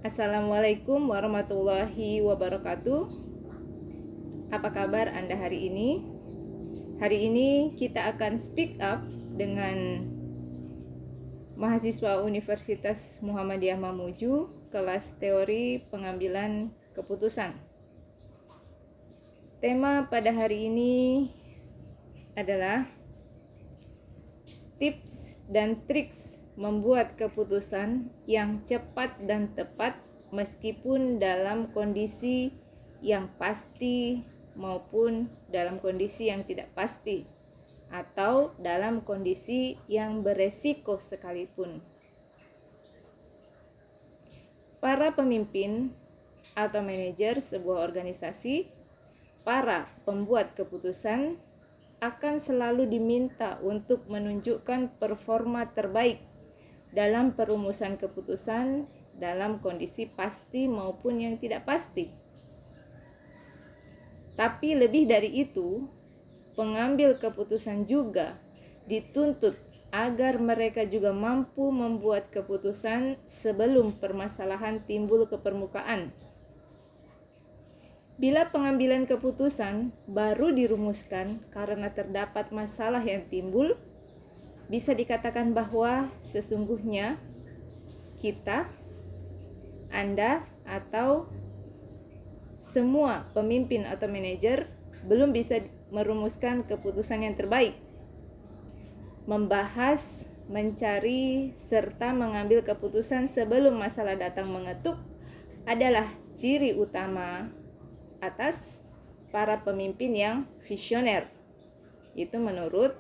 Assalamualaikum warahmatullahi wabarakatuh. Apa kabar Anda hari ini? Hari ini kita akan speak up dengan mahasiswa Universitas Muhammadiyah Mamuju, kelas teori pengambilan keputusan. Tema pada hari ini adalah tips dan triks membuat keputusan yang cepat dan tepat meskipun dalam kondisi yang pasti maupun dalam kondisi yang tidak pasti atau dalam kondisi yang beresiko sekalipun. Para pemimpin atau manajer sebuah organisasi, para pembuat keputusan akan selalu diminta untuk menunjukkan performa terbaik dalam perumusan keputusan dalam kondisi pasti maupun yang tidak pasti. Tapi lebih dari itu, pengambil keputusan juga dituntut agar mereka juga mampu membuat keputusan sebelum permasalahan timbul ke permukaan. Bila pengambilan keputusan baru dirumuskan karena terdapat masalah yang timbul, bisa dikatakan bahwa sesungguhnya kita, Anda, atau semua pemimpin atau manajer belum bisa merumuskan keputusan yang terbaik. Membahas, mencari, serta mengambil keputusan sebelum masalah datang mengetuk adalah ciri utama atas para pemimpin yang visioner. Itu menurut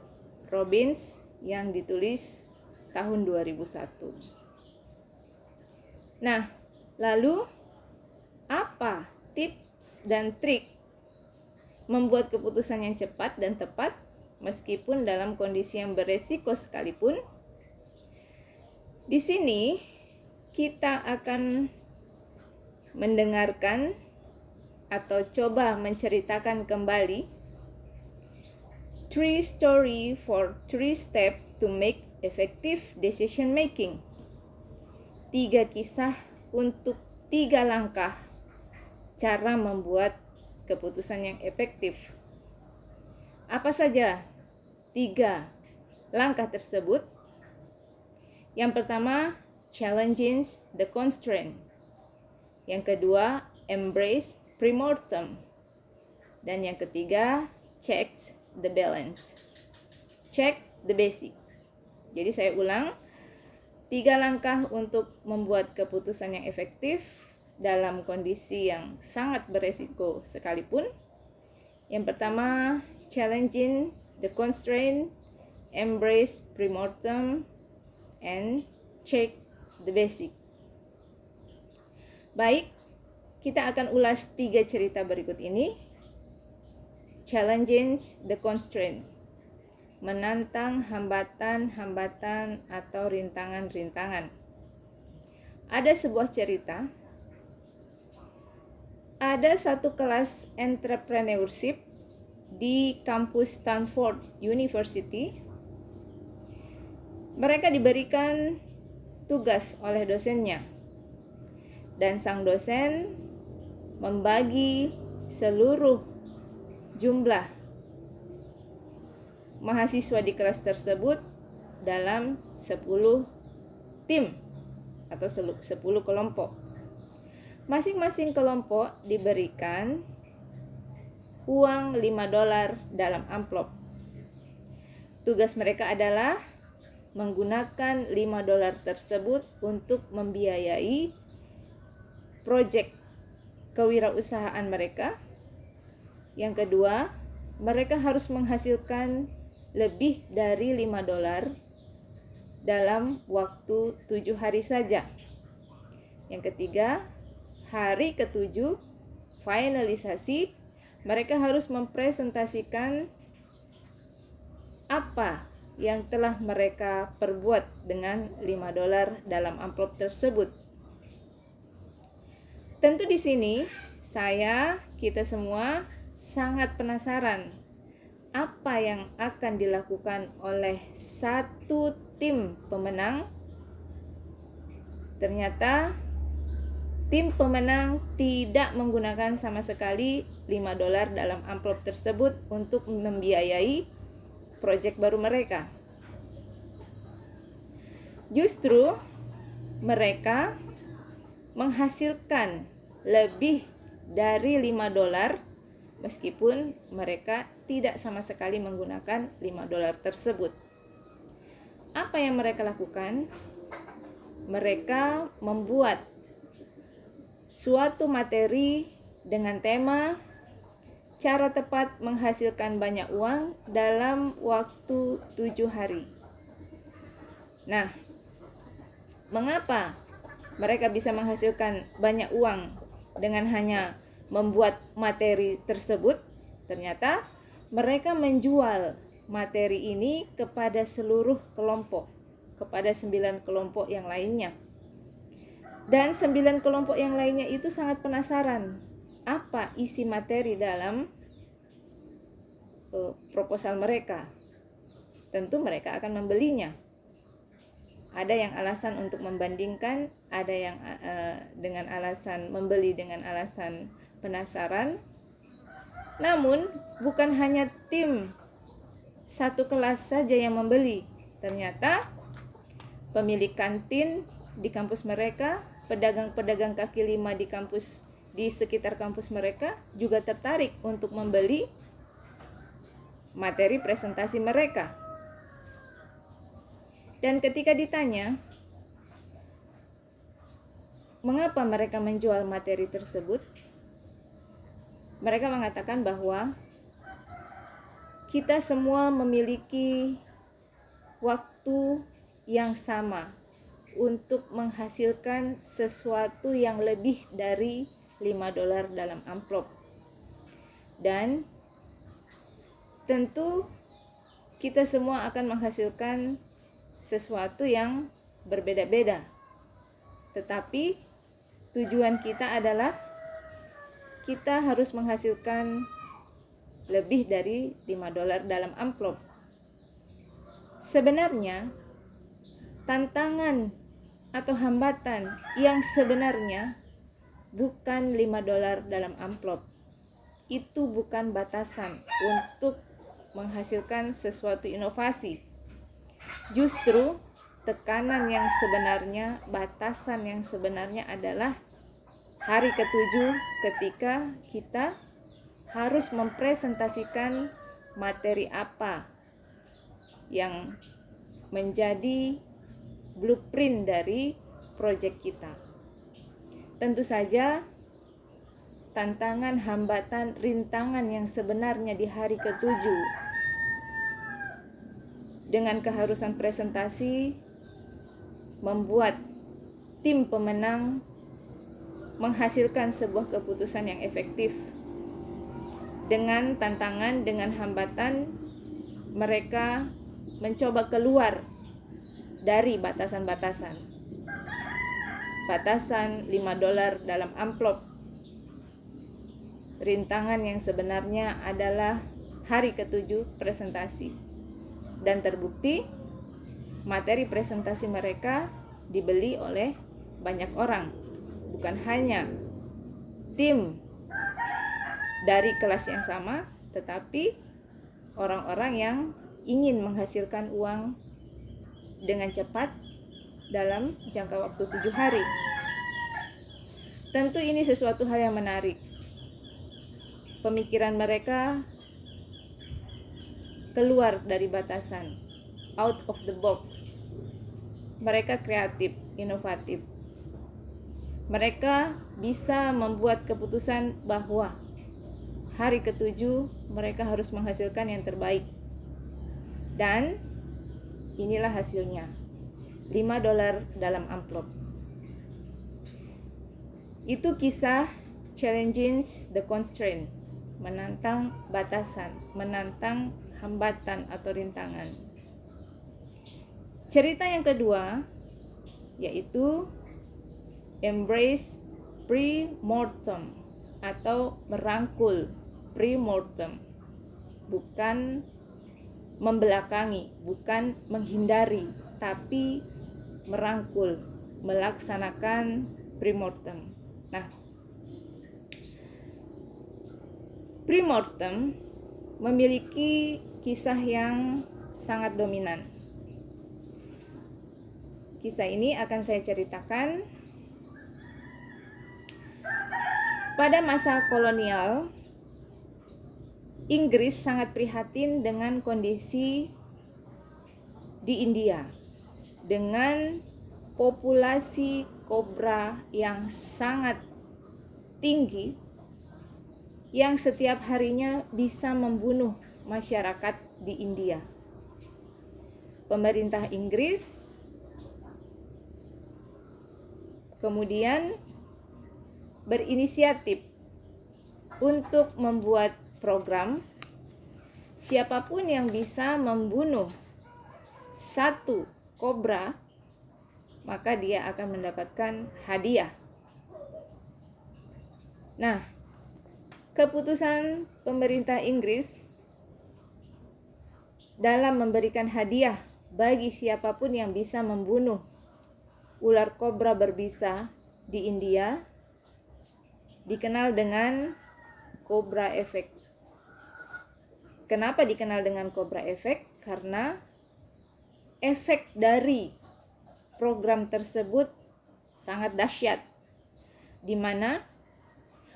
Robbins yang ditulis tahun 2001. Nah, lalu apa tips dan trik membuat keputusan yang cepat dan tepat meskipun dalam kondisi yang beresiko sekalipun? Di sini kita akan mendengarkan atau coba menceritakan kembali 3 story for 3 step to make effective decision making. 3 kisah untuk 3 langkah cara membuat keputusan yang efektif. Apa saja 3 langkah tersebut? Yang pertama, challenging the constraint. Yang kedua, embrace premortem. Dan yang ketiga, check the balance. Check the basic. Jadi saya ulang, 3 langkah untuk membuat keputusan yang efektif dalam kondisi yang sangat beresiko sekalipun. Yang pertama, challenging the constraint, embrace premortem, and check the basic. Baik, kita akan ulas 3 cerita berikut ini. Challenging the constraint, menantang hambatan-hambatan atau rintangan-rintangan. Ada sebuah cerita, ada satu kelas entrepreneurship di kampus Stanford University. Mereka diberikan tugas oleh dosennya, dan sang dosen membagi seluruh jumlah mahasiswa di kelas tersebut dalam 10 tim atau 10 kelompok. Masing-masing kelompok diberikan uang $5 dalam amplop. Tugas mereka adalah menggunakan $5 tersebut untuk membiayai proyek kewirausahaan mereka. Yang kedua, mereka harus menghasilkan lebih dari $5 dalam waktu 7 hari saja. Yang ketiga, hari ke-7 finalisasi, mereka harus mempresentasikan apa yang telah mereka perbuat dengan $5 dalam amplop tersebut. Tentu di sini kita semua sangat penasaran apa yang akan dilakukan oleh satu tim pemenang. Ternyata tim pemenang tidak menggunakan sama sekali $5 dalam amplop tersebut untuk membiayai proyek baru mereka. Justru mereka menghasilkan lebih dari $5 meskipun mereka tidak sama sekali menggunakan $5 tersebut. Apa yang mereka lakukan? Mereka membuat suatu materi dengan tema cara tepat menghasilkan banyak uang dalam waktu 7 hari. Nah, mengapa mereka bisa menghasilkan banyak uang dengan hanya membuat materi tersebut? Ternyata mereka menjual materi ini kepada seluruh kelompok, kepada 9 kelompok yang lainnya. Dan 9 kelompok yang lainnya itu sangat penasaran apa isi materi dalam proposal mereka. Tentu mereka akan membelinya. Ada yang alasan untuk membandingkan, ada yang dengan alasan membeli dengan alasan penasaran. Namun bukan hanya tim satu kelas saja yang membeli. Ternyata pemilik kantin di kampus mereka, pedagang-pedagang kaki lima di sekitar kampus mereka juga tertarik untuk membeli materi presentasi mereka. Dan ketika ditanya mengapa mereka menjual materi tersebut, mereka mengatakan bahwa kita semua memiliki waktu yang sama untuk menghasilkan sesuatu yang lebih dari $5 dalam amplop. Dan tentu kita semua akan menghasilkan sesuatu yang berbeda-beda. Tetapi tujuan kita adalah kita harus menghasilkan lebih dari $5 dalam amplop. Sebenarnya tantangan atau hambatan yang sebenarnya bukan $5 dalam amplop. Itu bukan batasan untuk menghasilkan sesuatu inovasi. Justru tekanan yang sebenarnya, batasan yang sebenarnya adalah hari ke-7 ketika kita harus mempresentasikan materi apa yang menjadi blueprint dari proyek kita. Tentu saja tantangan, hambatan, rintangan yang sebenarnya di hari ke-7 dengan keharusan presentasi membuat tim pemenang menghasilkan sebuah keputusan yang efektif. Dengan tantangan, dengan hambatan, mereka mencoba keluar dari batasan-batasan. Batasan $5 dalam amplop. Rintangan yang sebenarnya adalah hari ke-7 presentasi. Dan terbukti materi presentasi mereka dibeli oleh banyak orang. Bukan hanya tim dari kelas yang sama, tetapi orang-orang yang ingin menghasilkan uang dengan cepat dalam jangka waktu 7 hari. Tentu ini sesuatu hal yang menarik. Pemikiran mereka keluar dari batasan, out of the box. Mereka kreatif, inovatif. Mereka bisa membuat keputusan bahwa hari ke-7 mereka harus menghasilkan yang terbaik. Dan inilah hasilnya, $5 dalam amplop. Itu kisah challenging the constraint, menantang batasan, menantang hambatan atau rintangan. Cerita yang kedua yaitu embrace pre-mortem atau merangkul pre-mortem. Bukan membelakangi, bukan menghindari, tapi merangkul, melaksanakan pre-mortem. Nah, pre-mortem memiliki kisah yang sangat dominan. Kisah ini akan saya ceritakan. Pada masa kolonial, Inggris sangat prihatin dengan kondisi di India dengan populasi kobra yang sangat tinggi yang setiap harinya bisa membunuh masyarakat di India. Pemerintah Inggris kemudian berinisiatif untuk membuat program siapapun yang bisa membunuh satu kobra, maka dia akan mendapatkan hadiah. Nah, keputusan pemerintah Inggris dalam memberikan hadiah bagi siapapun yang bisa membunuh ular kobra berbisa di India dikenal dengan Cobra Effect. Kenapa dikenal dengan Cobra Effect? Karena efek dari program tersebut sangat dahsyat, di mana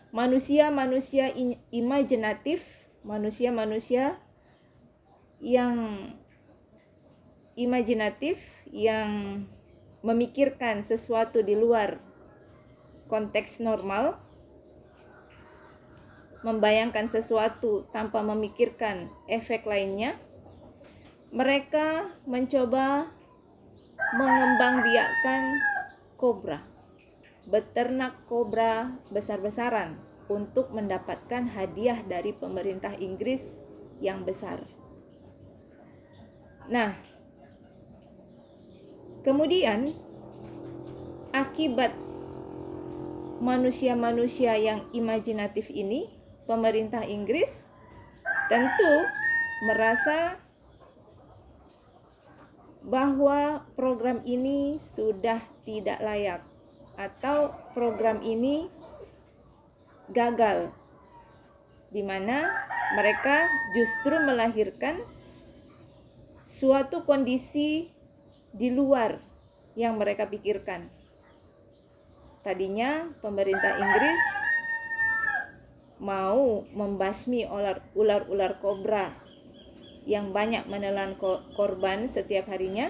manusia-manusia imajinatif, manusia-manusia yang imajinatif, yang memikirkan sesuatu di luar konteks normal, membayangkan sesuatu tanpa memikirkan efek lainnya, mereka mencoba mengembangbiakkan kobra, beternak kobra besar-besaran untuk mendapatkan hadiah dari pemerintah Inggris yang besar. Nah, kemudian akibat manusia-manusia yang imajinatif ini, pemerintah Inggris tentu merasa bahwa program ini sudah tidak layak atau program ini gagal, di mana mereka justru melahirkan suatu kondisi di luar yang mereka pikirkan. Tadinya pemerintah Inggris mau membasmi ular-ular kobra yang banyak menelan korban setiap harinya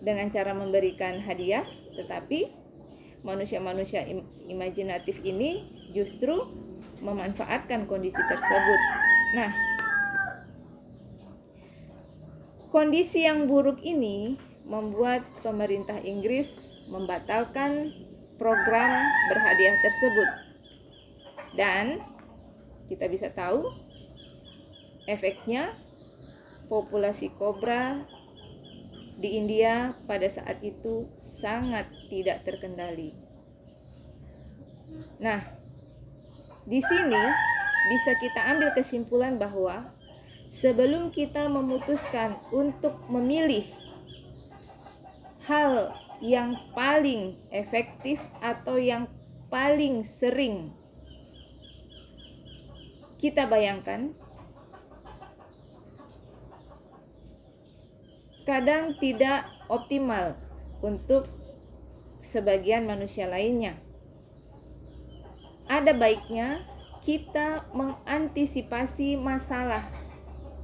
dengan cara memberikan hadiah, tetapi manusia-manusia imajinatif ini justru memanfaatkan kondisi tersebut. Nah, kondisi yang buruk ini membuat pemerintah Inggris membatalkan program berhadiah tersebut. Dan kita bisa tahu efeknya, populasi kobra di India pada saat itu sangat tidak terkendali. Nah, di sini bisa kita ambil kesimpulan bahwa sebelum kita memutuskan untuk memilih hal yang paling efektif atau yang paling sering kita bayangkan, kadang tidak optimal untuk sebagian manusia lainnya. Ada baiknya kita mengantisipasi masalah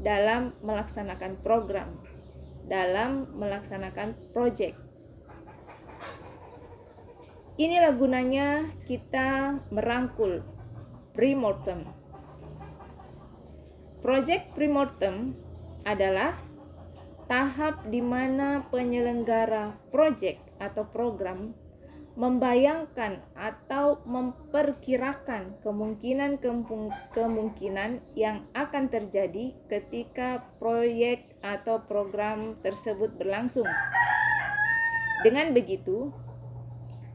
dalam melaksanakan program, dalam melaksanakan proyek. Inilah gunanya kita merangkul pre-mortem. Proyek pre-mortem adalah tahap di mana penyelenggara proyek atau program membayangkan atau memperkirakan kemungkinan yang akan terjadi ketika proyek atau program tersebut berlangsung. Dengan begitu,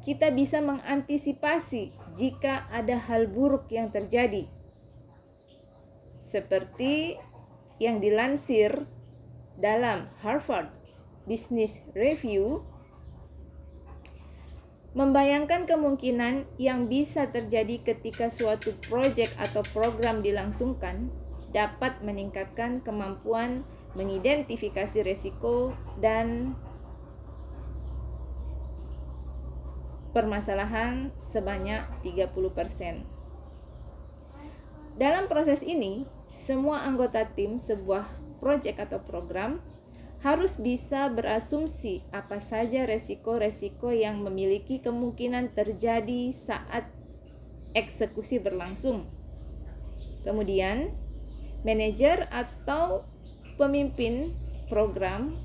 kita bisa mengantisipasi jika ada hal buruk yang terjadi. Seperti yang dilansir dalam Harvard Business Review, Membayangkan kemungkinan yang bisa terjadi ketika suatu proyek atau program dilangsungkan dapat meningkatkan kemampuan mengidentifikasi risiko dan permasalahan sebanyak 30%. Dalam proses ini, semua anggota tim sebuah proyek atau program harus bisa berasumsi apa saja resiko-resiko yang memiliki kemungkinan terjadi saat eksekusi berlangsung. Kemudian, manajer atau pemimpin program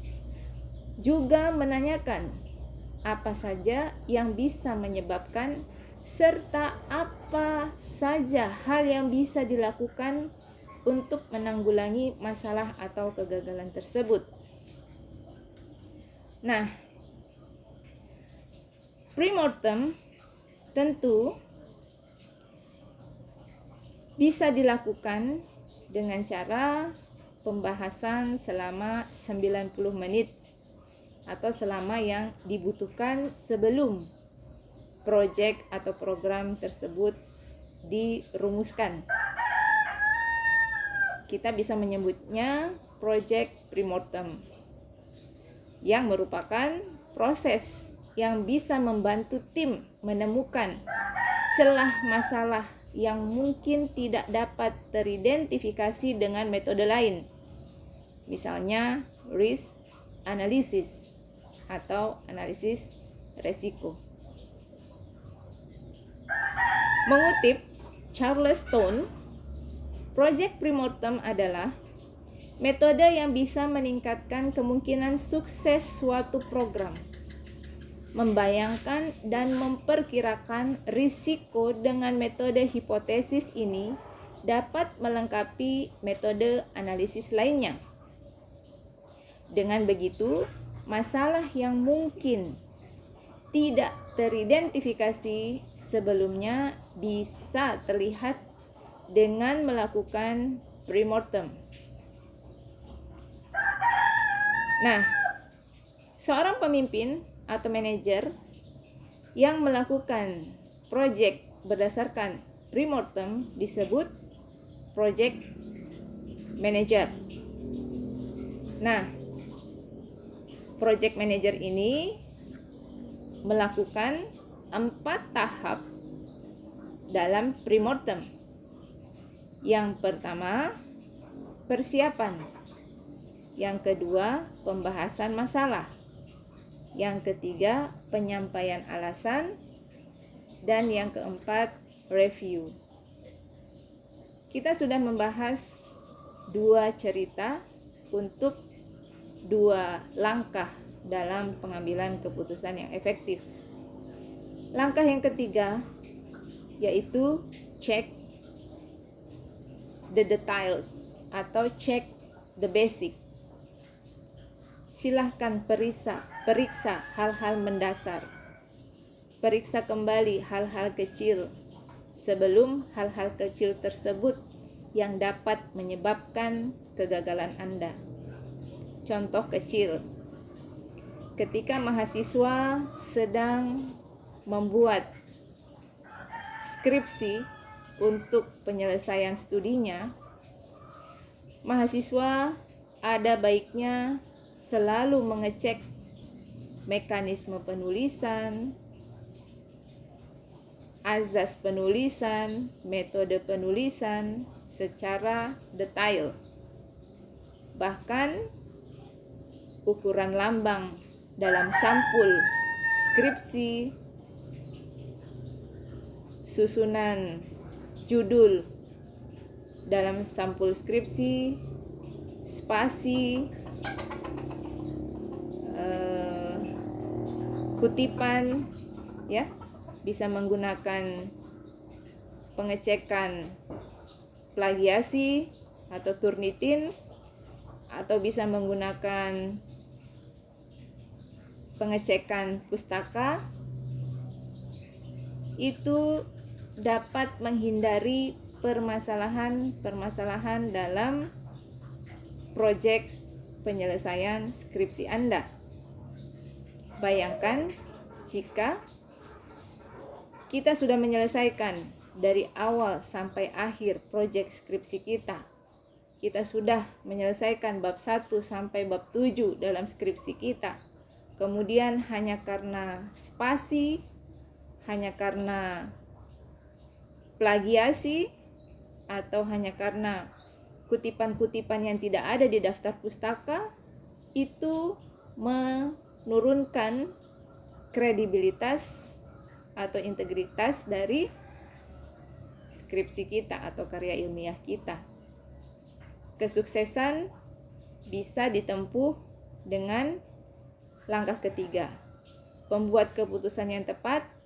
juga menanyakan apa saja yang bisa menyebabkan serta apa saja hal yang bisa dilakukan untuk menanggulangi masalah atau kegagalan tersebut. Nah, pre-mortem tentu bisa dilakukan dengan cara pembahasan selama 90 menit atau selama yang dibutuhkan sebelum proyek atau program tersebut dirumuskan. Kita bisa menyebutnya project pre-mortem, yang merupakan proses yang bisa membantu tim menemukan celah masalah yang mungkin tidak dapat teridentifikasi dengan metode lain, misalnya risk analysis atau analisis resiko. Mengutip Charles Stone, project pre-mortem adalah metode yang bisa meningkatkan kemungkinan sukses suatu program, membayangkan dan memperkirakan risiko dengan metode hipotesis ini dapat melengkapi metode analisis lainnya. Dengan begitu, masalah yang mungkin tidak teridentifikasi sebelumnya bisa terlihat dengan melakukan pre-mortem. Nah, seorang pemimpin atau manajer yang melakukan proyek berdasarkan pre-mortem disebut project manager. Nah, project manager ini melakukan 4 tahap dalam pre-mortem. Yang pertama, persiapan. Yang kedua, pembahasan masalah. Yang ketiga, penyampaian alasan. Dan yang keempat, review. Kita sudah membahas 2 cerita untuk 2 langkah dalam pengambilan keputusan yang efektif. Langkah yang ketiga yaitu check the details atau check the basic. Silahkan periksa hal-hal mendasar. Periksa kembali hal-hal kecil sebelum hal-hal kecil tersebut yang dapat menyebabkan kegagalan Anda. Contoh kecil, ketika mahasiswa sedang membuat skripsi untuk penyelesaian studinya, mahasiswa ada baiknya selalu mengecek mekanisme penulisan, azas penulisan, metode penulisan secara detail. Bahkan ukuran lambang dalam sampul skripsi, susunan judul dalam sampul skripsi, spasi, kutipan, ya, bisa menggunakan pengecekan plagiasi atau Turnitin, atau bisa menggunakan pengecekan pustaka. Itu dapat menghindari permasalahan-permasalahan dalam proyek penyelesaian skripsi Anda. Bayangkan jika kita sudah menyelesaikan dari awal sampai akhir proyek skripsi kita. Kita sudah menyelesaikan bab 1 sampai bab 7 dalam skripsi kita. Kemudian hanya karena spasi, hanya karena plagiasi, atau hanya karena kutipan-kutipan yang tidak ada di daftar pustaka, itu menurunkan kredibilitas atau integritas dari skripsi kita atau karya ilmiah kita. Kesuksesan bisa ditempuh dengan langkah ketiga, membuat keputusan yang tepat